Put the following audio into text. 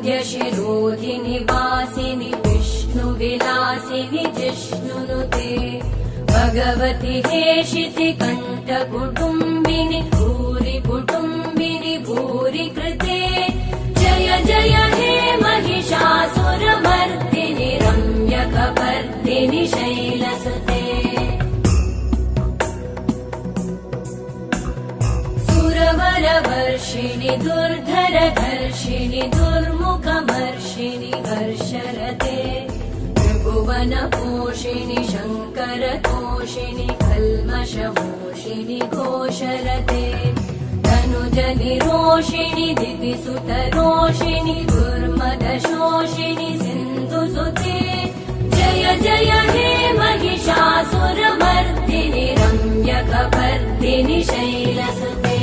वरविन्द्यशिरोधिनि वासिनि विष्णुविलासिनि जिष्णुनुते भगवति हेशिति कण्ठकुटुम्बिनि भूरि कुटुम्बिनि भूरि कृते जय जय हे महिषासुरमर्दिनि रम्यकपर्दिनि शैलसुते सुरवरवर्षिणि दुर्धरधर्षिणि दुर्मुखमर्षिणि हर्षरते त्रिभुवनपोषिणि शङ्करतोषिणि कल्मषमोषिणि घोषरते तनुजनिरोषिणि दिविसुतरोषिणि दुर्मदशोषिणि सिन्धुसुते जय जय हे महिषासुरमर्दिनि रम्यकपर्दिनि शैलसुते।